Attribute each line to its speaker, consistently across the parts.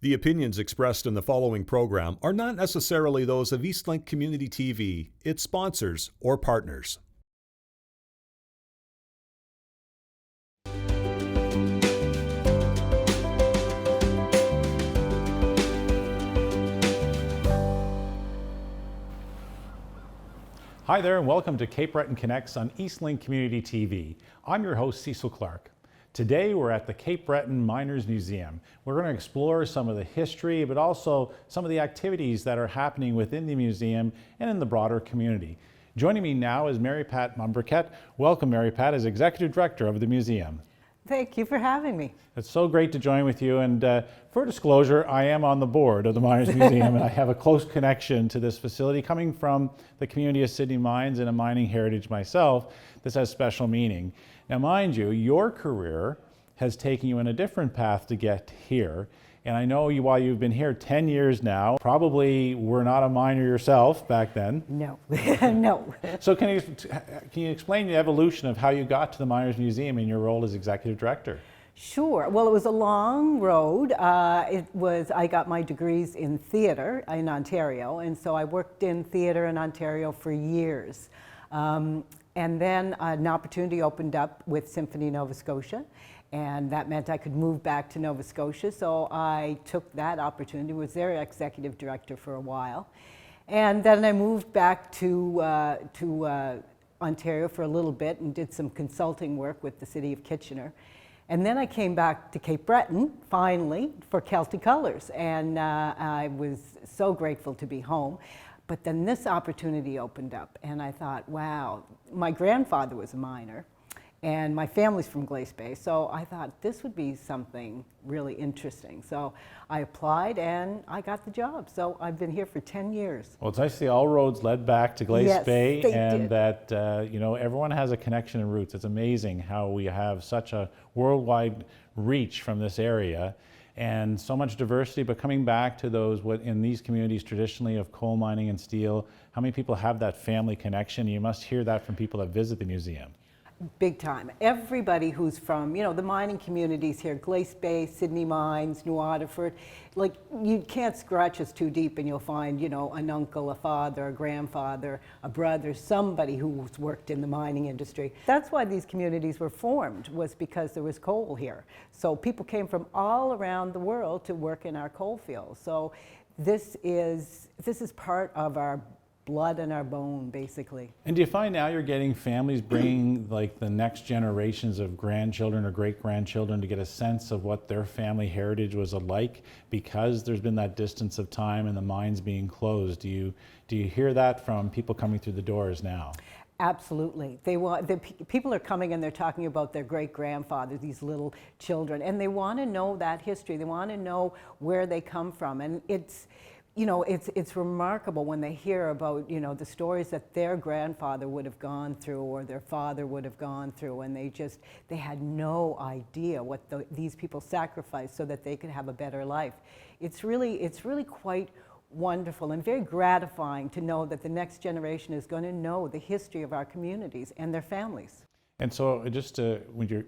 Speaker 1: The opinions expressed in the following program are not necessarily those of Eastlink Community TV, its sponsors, or partners.
Speaker 2: Hi there and welcome to Cape Breton Connects on Eastlink Community TV. I'm your host Cecil Clark. Today we're at the Cape Breton Miners Museum. We're going to explore some of the history but also some of the activities that are happening within the museum and in the broader community. Joining me now is Mary Pat Mumberket. Welcome Mary Pat as Executive Director of the museum.
Speaker 3: Thank you for having me.
Speaker 2: It's so great to join with you, and for disclosure, I am on the board of the Miners Museum and I have a close connection to this facility. Coming from the community of Sydney Mines and a mining heritage myself, this has special meaning. Now mind you, your career has taken you in a different path to get here, and I know while you've been here 10 years now, probably were not a miner yourself back then.
Speaker 3: No, no.
Speaker 2: So can you explain the evolution of how you got to the Miners Museum in your role as Executive Director?
Speaker 3: Sure. Well, it was a long road. I got my degrees in theatre in Ontario, and so I worked in theatre in Ontario for years. And then an opportunity opened up with Symphony Nova Scotia, and that meant I could move back to Nova Scotia, so I took that opportunity, was their executive director for a while. And then I moved back to Ontario for a little bit and did some consulting work with the City of Kitchener. And then I came back to Cape Breton, finally, for Celtic Colours, and I was so grateful to be home. But then this opportunity opened up, and I thought, wow, my grandfather was a miner, and my family's from Glace Bay, so I thought this would be something really interesting. So I applied, and I got the job. So I've been here for 10 years.
Speaker 2: Well, it's nice to see all roads led back to Glace Bay, and
Speaker 3: did.
Speaker 2: that everyone has a connection and roots. It's amazing how we have such a worldwide reach from this area, and so much diversity. But coming back to those in these communities traditionally of coal mining and steel, how many people have that family connection? You must hear that from people that visit the museum.
Speaker 3: Big time. Everybody who's from, the mining communities here, Glace Bay, Sydney Mines, New Waterford, like you can't scratch us too deep and you'll find, an uncle, a father, a grandfather, a brother, somebody who's worked in the mining industry. That's why these communities were formed, was because there was coal here. So people came from all around the world to work in our coal fields. So this is part of our blood and our bone, basically.
Speaker 2: And do you find now you're getting families bringing like the next generations of grandchildren or great-grandchildren to get a sense of what their family heritage was like, because there's been that distance of time and the mines being closed? Do you hear that from people coming through the doors now?
Speaker 3: Absolutely. People are coming and they're talking about their great-grandfather, these little children, and they want to know that history. They want to know where they come from, and it's remarkable when they hear about, the stories that their grandfather would have gone through or their father would have gone through, and they had no idea what these people sacrificed so that they could have a better life. It's really quite wonderful and very gratifying to know that the next generation is going to know the history of our communities and their families.
Speaker 2: And so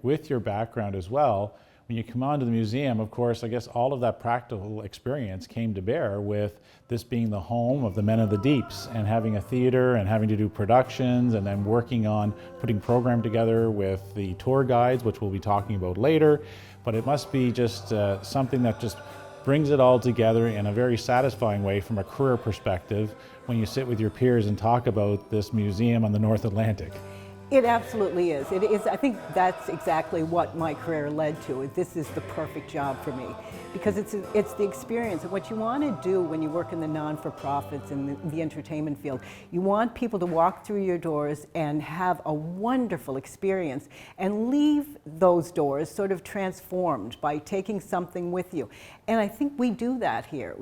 Speaker 2: with your background as well, when you come onto the museum, of course, I guess all of that practical experience came to bear with this being the home of the men of the deeps, and having a theater and having to do productions and then working on putting program together with the tour guides, which we'll be talking about later. But it must be just something that just brings it all together in a very satisfying way from a career perspective when you sit with your peers and talk about this museum on the North Atlantic.
Speaker 3: It absolutely is. It is. I think that's exactly what my career led to. This is the perfect job for me, because it's the experience. And what you want to do when you work in the non-for-profits and the entertainment field, you want people to walk through your doors and have a wonderful experience and leave those doors sort of transformed by taking something with you. And I think we do that here.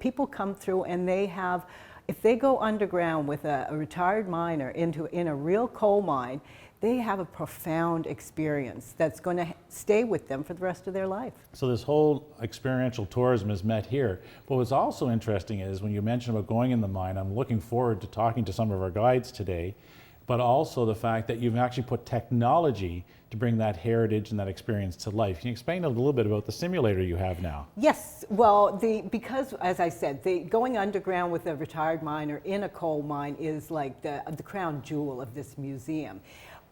Speaker 3: People come through and they have. If they go underground with a retired miner in a real coal mine, they have a profound experience that's going to stay with them for the rest of their life.
Speaker 2: So this whole experiential tourism is met here. But what's also interesting is when you mentioned about going in the mine, I'm looking forward to talking to some of our guides today, but also the fact that you've actually put technology to bring that heritage and that experience to life. Can you explain a little bit about the simulator you have now?
Speaker 3: Yes, well, because as I said, going underground with a retired miner in a coal mine is like the crown jewel of this museum.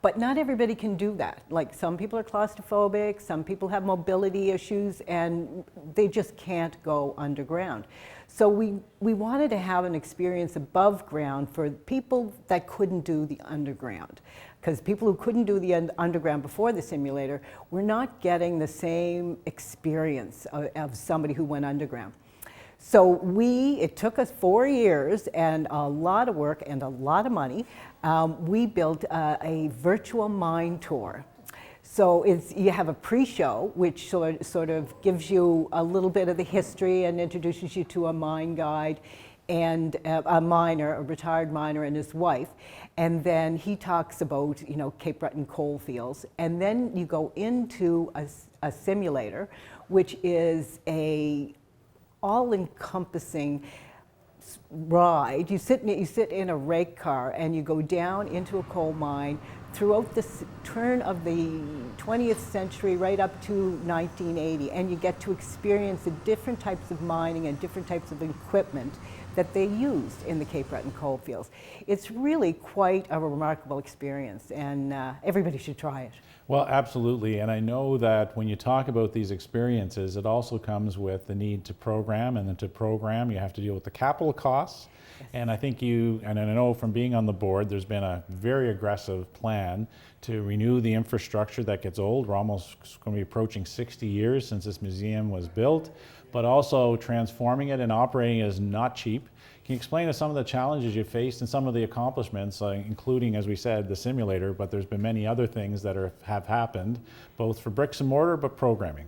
Speaker 3: But not everybody can do that. Like, some people are claustrophobic, some people have mobility issues, and they just can't go underground. So we wanted to have an experience above ground for people that couldn't do the underground. Because people who couldn't do the underground before the simulator were not getting the same experience of somebody who went underground. So it took us 4 years and a lot of work and a lot of money. We built a virtual mine tour. So you have a pre-show, which sort of gives you a little bit of the history and introduces you to a mine guide and a retired miner and his wife. And then he talks about, Cape Breton coal fields. And then you go into a simulator, which is a all-encompassing ride. You sit in a rake car and you go down into a coal mine throughout the turn of the 20th century right up to 1980, and you get to experience the different types of mining and different types of equipment that they used in the Cape Breton coal fields. It's really quite a remarkable experience, and everybody should try it.
Speaker 2: Well, absolutely, and I know that when you talk about these experiences, it also comes with the need to program, and then to program you have to deal with the capital costs. Yes. And I think and I know from being on the board, there's been a very aggressive plan to renew the infrastructure that gets old. We're almost going to be approaching 60 years since this museum was built, but also transforming it and operating it is not cheap. Can you explain to some of the challenges you faced and some of the accomplishments, including, as we said, the simulator, but there's been many other things that have happened, both for bricks and mortar, but programming?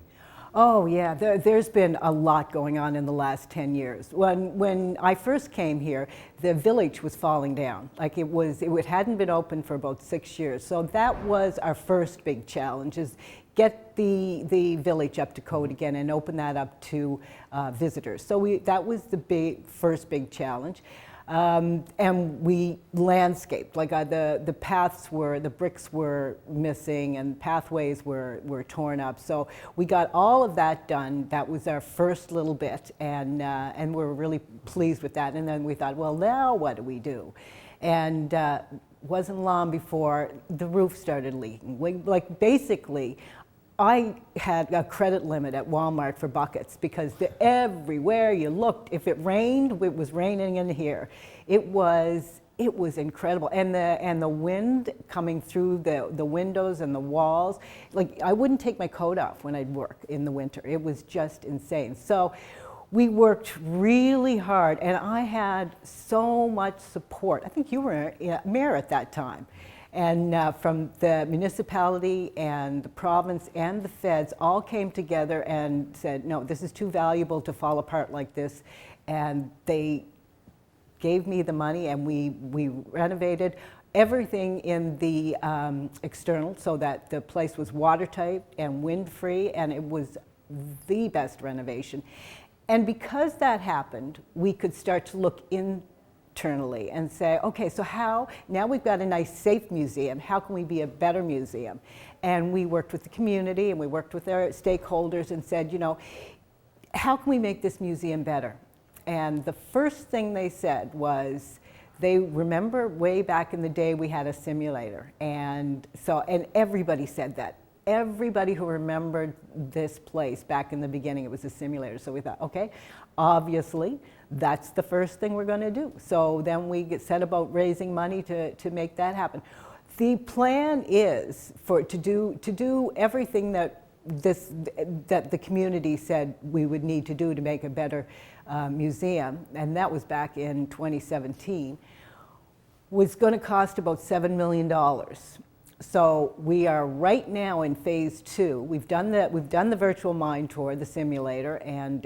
Speaker 3: Oh yeah, there's been a lot going on in the last 10 years. When I first came here, the village was falling down. Like, it hadn't been open for about 6 years. So that was our first big challenge, is get the village up to code again and open that up to visitors. So that was the first big challenge. And we landscaped, like the paths the bricks were missing and pathways were torn up. So we got all of that done. That was our first little bit, and we're really pleased with that. And then we thought, well, now what do we do? And wasn't long before the roof started leaking. Basically, I had a credit limit at Walmart for buckets, because everywhere you looked, if it rained, it was raining in here. It was incredible, and the wind coming through the windows and the walls. Like, I wouldn't take my coat off when I'd work in the winter. It was just insane. So we worked really hard, and I had so much support. I think you were mayor at that time. And from the municipality and the province and the feds all came together and said, no, this is too valuable to fall apart like this. And they gave me the money, and we renovated everything in the external, so that the place was watertight and wind-free, and it was the best renovation. And because that happened, we could start to look internally and say, okay, so now we've got a nice, safe museum, how can we be a better museum? And we worked with the community, and we worked with our stakeholders and said, how can we make this museum better? And the first thing they said was, they remember way back in the day we had a simulator, and everybody said that. Everybody who remembered this place back in the beginning, it was a simulator. So we thought, okay, obviously that's the first thing we're going to do. So then we set about raising money to make that happen. The plan is to do everything that the community said we would need to do to make a better museum, and that was back in 2017, was going to cost about $7 million. So we are right now in phase 2. We've done the virtual mine tour, the simulator, and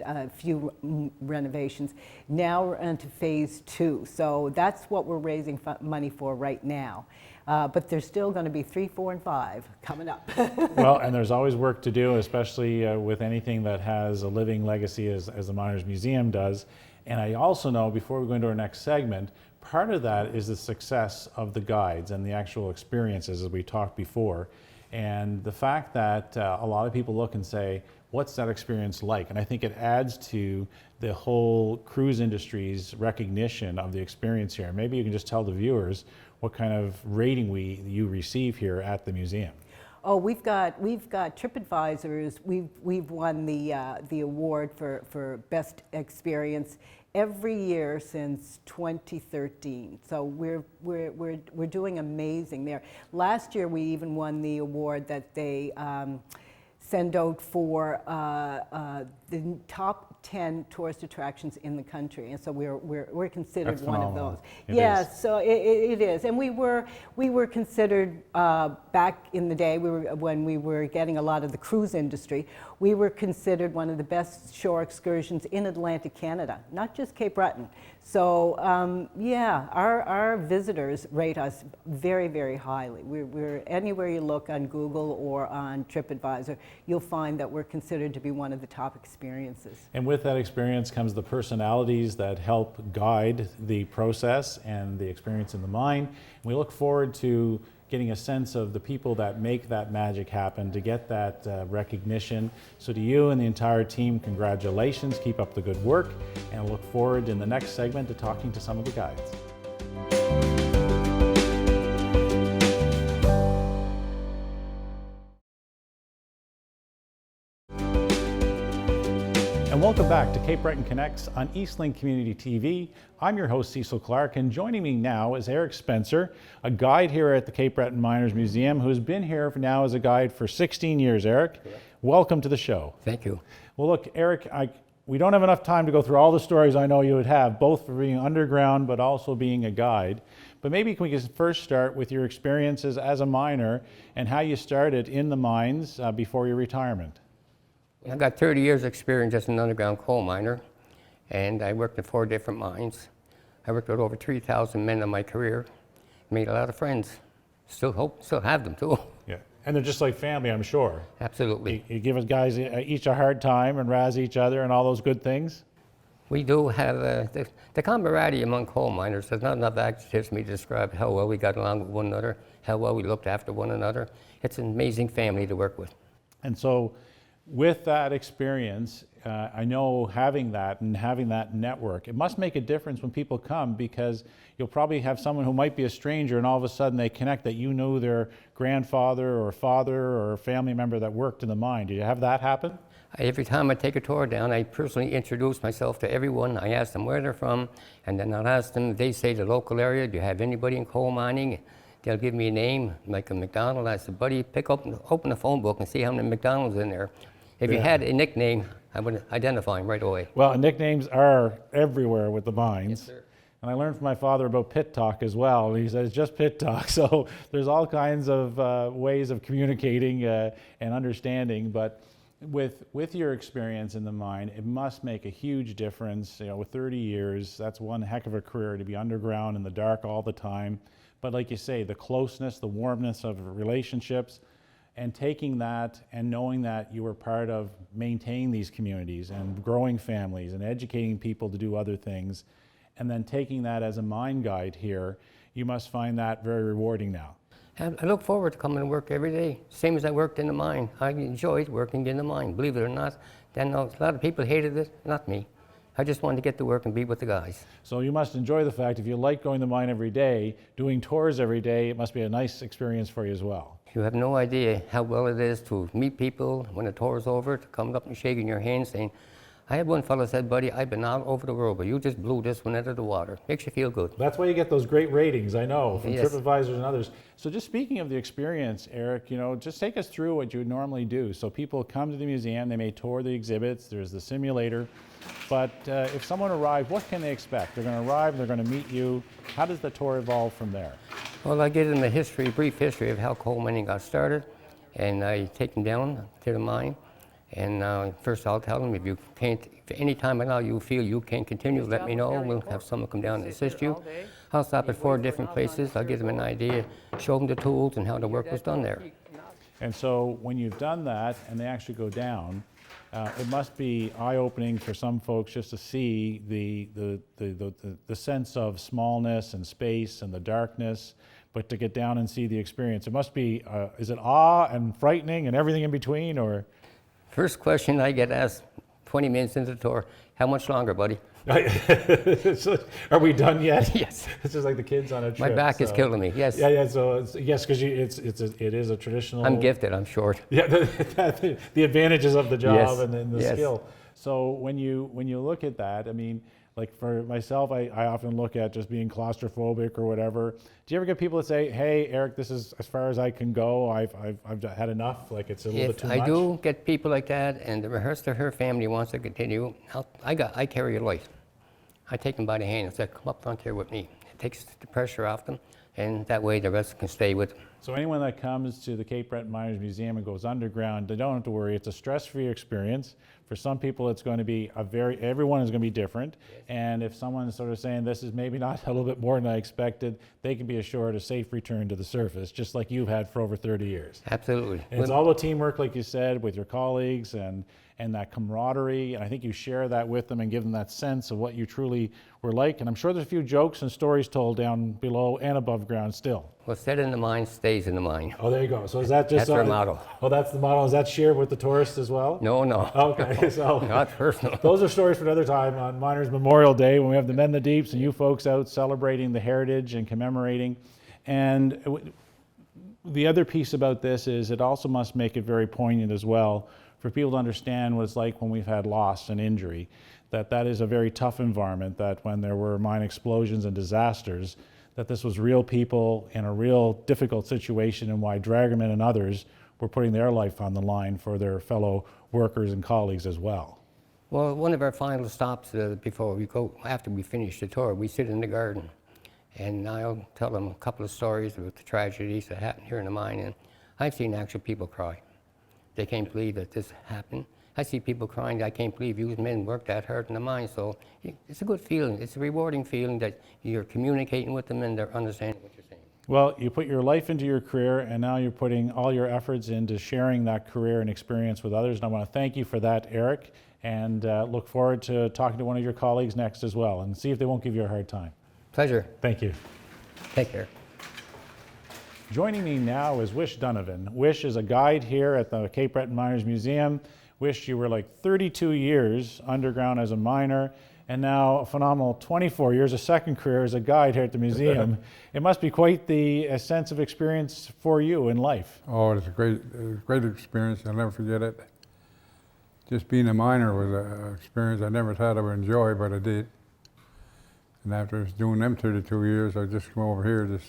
Speaker 3: a few renovations. Now we're into phase 2. So that's what we're raising money for right now. But there's still going to be 3, 4, and 5 coming up.
Speaker 2: Well, and there's always work to do, especially with anything that has a living legacy as the Miners Museum does. And I also know, before we go into our next segment, part of that is the success of the guides and the actual experiences, as we talked before. And the fact that a lot of people look and say, what's that experience like? And I think it adds to the whole cruise industry's recognition of the experience here. Maybe you can just tell the viewers what kind of rating you receive here at the museum.
Speaker 3: Oh, we've got TripAdvisors. We've won the award for best experience every year since 2013. So we're doing amazing there. Last year we even won the award that they send out for the top 10 tourist attractions in the country, and so we're considered
Speaker 2: That's
Speaker 3: one
Speaker 2: phenomenal.
Speaker 3: of those.
Speaker 2: It
Speaker 3: Yes,
Speaker 2: is.
Speaker 3: so it is, and we were considered back in the day. When we were getting a lot of the cruise industry, we were considered one of the best shore excursions in Atlantic Canada, not just Cape Breton. So yeah, our visitors rate us very, very highly. We're anywhere you look on Google or on TripAdvisor, you'll find that we're considered to be one of the top experiences.
Speaker 2: And with that experience comes the personalities that help guide the process and the experience in the mine. And we look forward to getting a sense of the people that make that magic happen, to get that recognition. So to you and the entire team, congratulations, keep up the good work, and look forward in the next segment to talking to some of the guides. And welcome back to Cape Breton Connects on Eastlink Community TV. I'm your host, Cecil Clark, and joining me now is Eric Spencer, a guide here at the Cape Breton Miners Museum, who's been here now as a guide for 16 years. Eric, correct. Welcome to the show.
Speaker 4: Thank you.
Speaker 2: Well, look, Eric, we don't have enough time to go through all the stories I know you would have, both for being underground but also being a guide. But maybe can we just first start with your experiences as a miner and how you started in the mines before your retirement?
Speaker 4: I've got 30 years experience as an underground coal miner, and I worked in 4 different mines. I worked with over 3,000 men in my career, made a lot of friends. Still have them too.
Speaker 2: Yeah, and they're just like family, I'm sure.
Speaker 4: Absolutely.
Speaker 2: You give us guys each a hard time and razz each other and all those good things?
Speaker 4: We do have the camaraderie among coal miners. There's not enough adjectives for me to describe how well we got along with one another, how well we looked after one another. It's an amazing family to work with.
Speaker 2: And so, with that experience, I know having that network, it must make a difference when people come, because you'll probably have someone who might be a stranger and all of a sudden they connect that you knew their grandfather or father or a family member that worked in the mine. Did you have that happen?
Speaker 4: Every time I take a tour down, I personally introduce myself to everyone. I ask them where they're from, and then I'll ask them, they say the local area, do you have anybody in coal mining? They'll give me a name, like a McDonald. I said, buddy, open the phone book and see how many McDonald's in there. If you had a nickname, I would identify him right away.
Speaker 2: Well, nicknames are everywhere with the mines.
Speaker 4: Yes, sir.
Speaker 2: And I learned from my father about pit talk as well. He says, just pit talk. So there's all kinds of ways of communicating and understanding. But with your experience in the mine, it must make a huge difference. You know, with 30 years, that's one heck of a career to be underground in the dark all the time. But like you say, the closeness, the warmness of relationships, and taking that and knowing that you were part of maintaining these communities and growing families and educating people to do other things, and then taking that as a mine guide here, you must find that very rewarding now.
Speaker 4: I look forward to coming to work every day, same as I worked in the mine. I enjoyed working in the mine, believe it or not. Then a lot of people hated it, not me. I just wanted to get to work and be with the guys.
Speaker 2: So you must enjoy the fact, if you like going to the mine every day, doing tours every day, it must be a nice experience for you as well.
Speaker 4: You have no idea how well it is to meet people when the tour is over, to come up and shaking your hand saying, I had one fellow said, buddy, I've been all over the world, but you just blew this one out of the water. Makes you feel good.
Speaker 2: That's why you get those great ratings, I know, from
Speaker 4: Yes.
Speaker 2: TripAdvisors and others. So just speaking of the experience, Eric, just take us through what you would normally do. So people come to the museum, they may tour the exhibits, there's the simulator, but if someone arrived, what can they expect? They're going to arrive, they're going to meet you. How does the tour evolve from there?
Speaker 4: Well, I give them a brief history of how coal mining got started, and I take them down to the mine. And first I'll tell them, if any time at all you feel you can't continue, let me know. We'll have someone come down and assist you. I'll stop at 4 different places. I'll give them an idea, show them the tools and how the work was done there.
Speaker 2: And so when you've done that and they actually go down, It must be eye-opening for some folks just to see the sense of smallness and space and the darkness, but to get down and see the experience. It must be, is it awe and frightening and everything in between, or?
Speaker 4: First question I get asked 20 minutes into the tour, how much longer, buddy?
Speaker 2: So, are we done yet?
Speaker 4: Yes.
Speaker 2: This is like the kids on a trip.
Speaker 4: My back is killing me, yes.
Speaker 2: Yeah. So yes, because it is a traditional.
Speaker 4: I'm gifted, I'm short.
Speaker 2: Yeah, the advantages of the job
Speaker 4: Yes,
Speaker 2: and the
Speaker 4: yes.
Speaker 2: skill. So when you look at that, I mean, like for myself, I often look at just being claustrophobic or whatever. Do you ever get people that say, "Hey, Eric, this is as far as I can go. I've had enough. Like it's a little bit
Speaker 4: If
Speaker 2: too
Speaker 4: I
Speaker 2: much."
Speaker 4: do get people like that, and the rest of her family wants to continue, I carry a light. I take them by the hand and say, come up front here with me. It takes the pressure off them, and that way the rest can stay with them.
Speaker 2: So anyone that comes to the Cape Breton Miners Museum and goes underground, they don't have to worry. It's a stress-free experience. For some people, it's going to be everyone is going to be different. And if someone's sort of saying this is maybe not a little bit more than I expected, they can be assured a safe return to the surface, just like you've had for over 30 years.
Speaker 4: Absolutely.
Speaker 2: And it's all about teamwork, like you said, with your colleagues and that camaraderie. And I think you share that with them and give them that sense of what you truly were like. And I'm sure there's a few jokes and stories told down below and above ground still.
Speaker 4: What's said in the mind stays in the mind.
Speaker 2: Oh, there you go. So is that just
Speaker 4: That's our motto.
Speaker 2: Oh, that's the motto. Is that shared with the tourists as well?
Speaker 4: No.
Speaker 2: Okay, so
Speaker 4: Not personal.
Speaker 2: those are stories for another time on Miners Memorial Day when we have the Men in the Deeps and you folks out celebrating the heritage and commemorating. And the other piece about this is it also must make it very poignant as well for people to understand what it's like when we've had loss and injury, that is a very tough environment, that when there were mine explosions and disasters, that this was real people in a real difficult situation, and why Dragoman and others were putting their life on the line for their fellow workers and colleagues as well.
Speaker 4: Well, one of our final stops before we go, after we finish the tour, we sit in the garden. And I'll tell them a couple of stories about the tragedies that happened here in the mine. And I've seen actual people cry. They can't believe that this happened. I see people crying, I can't believe you men worked that hard in the mine. So it's a good feeling. It's a rewarding feeling that you're communicating with them and they're understanding what you're saying.
Speaker 2: Well, you put your life into your career, and now you're putting all your efforts into sharing that career and experience with others. And I want to thank you for that, Eric, and look forward to talking to one of your colleagues next as well, and see if they won't give you a hard time.
Speaker 4: Pleasure.
Speaker 2: Thank you.
Speaker 4: Take care.
Speaker 2: Joining me now is Wish Donovan. Wish is a guide here at the Cape Breton Miners Museum. Wish, you were like 32 years underground as a miner, and now a phenomenal 24 years, a second career as a guide here at the museum. It must be quite the sense of experience for you in life.
Speaker 5: Oh, it's a great experience. I'll never forget it. Just being a miner was an experience I never thought I would enjoy, but I did. And after doing them 32 years, I just come over here just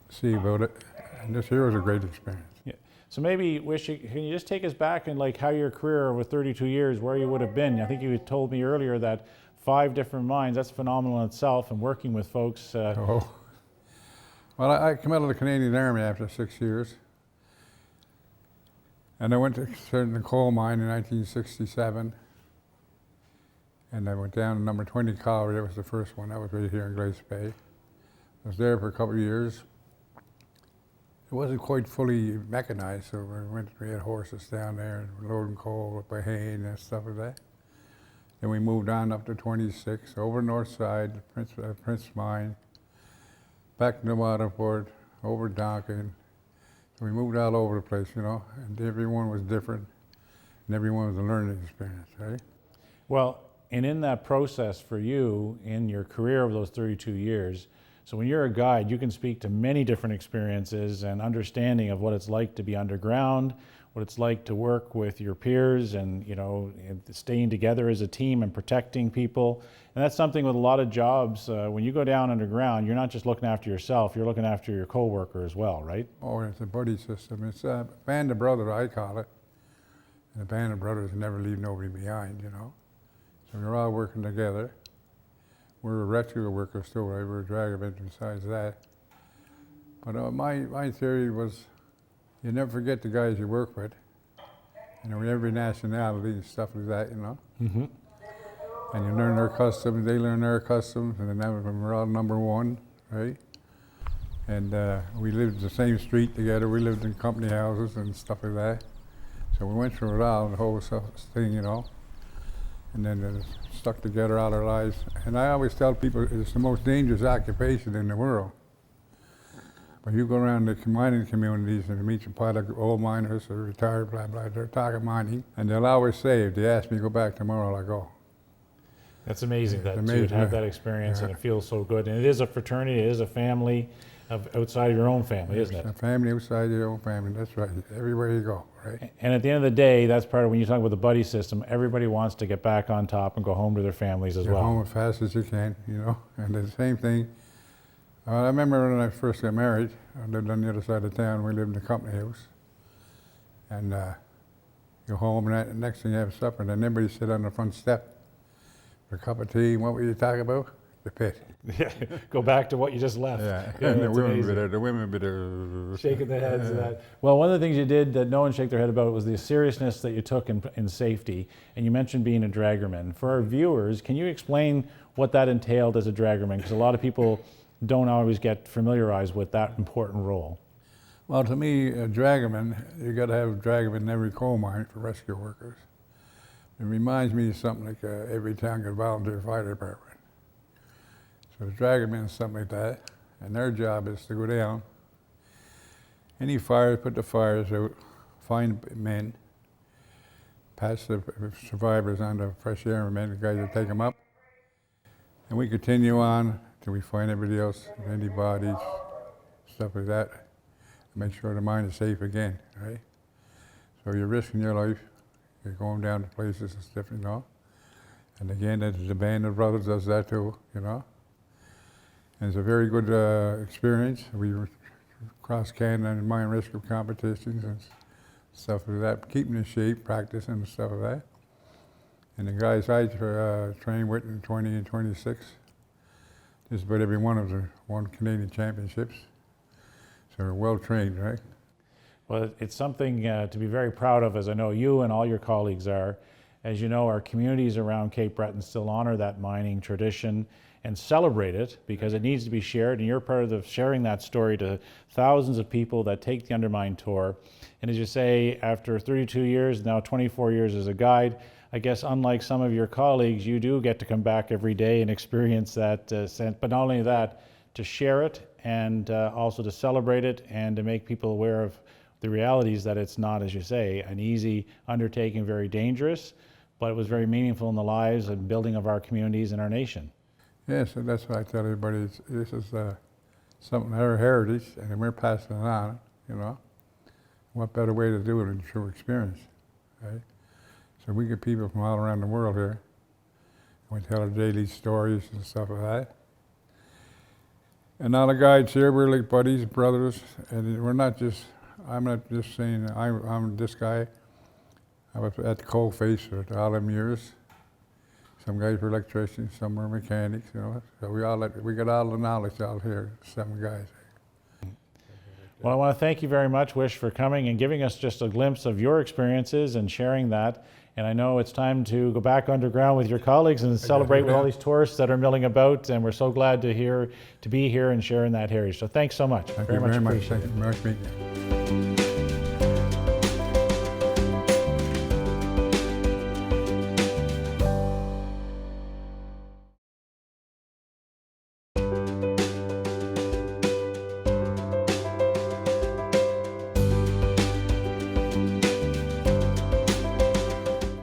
Speaker 5: see about it. And this here was a great experience.
Speaker 2: Yeah. So maybe, Wish, can you just take us back and like how your career over 32 years, where you would have been? I think you had told me earlier that 5 different mines, that's phenomenal in itself, and working with folks.
Speaker 5: Oh. Well, I came out of the Canadian Army after 6 years. And I went to the coal mine in 1967. And I went down to number 20 Colliery. That was the first one. That was right here in Glace Bay. I was there for a couple of years. It wasn't quite fully mechanized, so we had horses down there loading coal up by haying and stuff like that. Then we moved on up to 26, over north side, Prince Mine, back to Waterford, over Donkin. So we moved all over the place, you know, and everyone was different, and everyone was a learning experience, right?
Speaker 2: Well, and in that process for you, in your career of those 32 years, so when you're a guide, you can speak to many different experiences and understanding of what it's like to be underground, what it's like to work with your peers and, you know, and staying together as a team and protecting people. And that's something with a lot of jobs. When you go down underground, you're not just looking after yourself, you're looking after your coworker as well, right?
Speaker 5: Oh, it's a buddy system. It's a band of brothers, I call it. And a band of brothers never leave nobody behind, you know. So we're all working together. We're a rescue workers too, right? We're a dragoman besides that. But my theory was, you never forget the guys you work with. You know, every nationality and stuff like that, you know.
Speaker 2: Mm-hmm.
Speaker 5: And you learn their customs, they learn their customs, and then we're all number one, right? And we lived the same street together. We lived in company houses and stuff like that. So we went through it all, the whole thing, you know, and then stuck together all our lives. And I always tell people it's the most dangerous occupation in the world. But you go around the mining communities and meet a pot of old miners or retired, blah, blah, they're talking mining. And they'll always say, if they ask me to go back tomorrow, I'll go.
Speaker 2: That's amazing that
Speaker 5: amazing,
Speaker 2: to have that experience, and it feels so good. And it is a fraternity, it is a family outside of your own family, isn't it?
Speaker 5: A family outside your own family, that's right. Everywhere you go, right?
Speaker 2: And at the end of the day, that's part of when you talk about the buddy system, everybody wants to get back on top and go home to their families as
Speaker 5: Get
Speaker 2: well.
Speaker 5: home as fast as you can, you know. And the same thing, I remember when I first got married, I lived on the other side of town, we lived in the company house. And go home, and the next thing you have supper, and then everybody sit on the front step for a cup of tea. And what were you talking about? The pit.
Speaker 2: Yeah, go back to what you just left.
Speaker 5: And the
Speaker 2: that's
Speaker 5: women
Speaker 2: amazing.
Speaker 5: be there, the women be there.
Speaker 2: Shaking their heads at that. Well, one of the things you did that no one shake their head about was the seriousness that you took in safety. And you mentioned being a draggerman. For our viewers, can you explain what that entailed as a draggerman? Because a lot of people don't always get familiarized with that important role.
Speaker 5: Well, to me, a draggerman, you got to have a draggerman in every coal mine for rescue workers. It reminds me of something like every town got a volunteer fire department. So the draggerman is something like that, and their job is to go down. Any fires, put the fires out, find men, pass the survivors on to fresh air men, the guys that take them up, and we continue on till we find everybody else, any bodies, stuff like that. Make sure the mine is safe again, right? So you're risking your life. You're going down to places and stuff, you know. And again, the band of brothers does that too, you know. And it's a very good experience. We cross Canada in mine rescue competitions and stuff like that, keeping in shape, practicing and stuff like that. And the guys I train with in 20 and 26, just about every one of them won Canadian championships. So they're well trained, right?
Speaker 2: Well, it's something to be very proud of, as I know you and all your colleagues are. As you know, our communities around Cape Breton still honor that mining tradition and celebrate it because it needs to be shared, and you're part of the sharing that story to thousands of people that take the Undermine Tour. And as you say, after 32 years, now 24 years as a guide, I guess unlike some of your colleagues, you do get to come back every day and experience that sense. But not only that, to share it and also to celebrate it and to make people aware of the realities that it's not, as you say, an easy undertaking, very dangerous, but it was very meaningful in the lives and building of our communities and our nation.
Speaker 5: Yes, and that's what I tell everybody. This is something, our heritage, and we're passing it on, you know. What better way to do it than through experience, right? So we get people from all around the world here. We tell our daily stories and stuff like that. And all the guides here, we're like buddies, brothers, and we're not just, I'm not just saying I'm this guy. I was at the coal face for all them years. Some guys were electricians, some were mechanics, you know. So we got all the knowledge out here, 7 guys.
Speaker 2: Well, I want to thank you very much, Wish, for coming and giving us just a glimpse of your experiences and sharing that. And I know it's time to go back underground with your colleagues and celebrate with all these tourists that are milling about. And we're so glad to be here and sharing that heritage. So thanks so much.
Speaker 5: Thank you very much. Thank you very much for meeting you.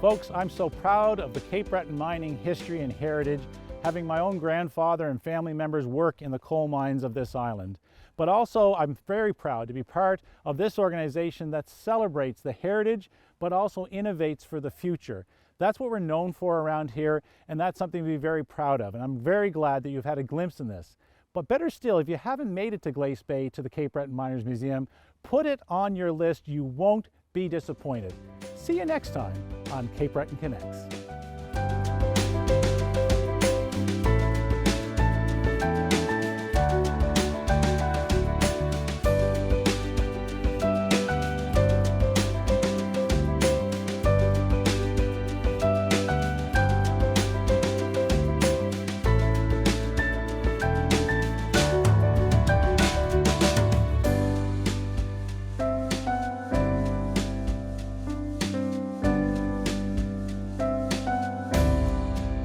Speaker 2: Folks, I'm so proud of the Cape Breton mining history and heritage, having my own grandfather and family members work in the coal mines of this island. But also, I'm very proud to be part of this organization that celebrates the heritage, but also innovates for the future. That's what we're known for around here, and that's something to be very proud of. And I'm very glad that you've had a glimpse in this. But better still, if you haven't made it to Glace Bay, to the Cape Breton Miners Museum, put it on your list. You won't be disappointed. See you next time on Cape Breton Connects.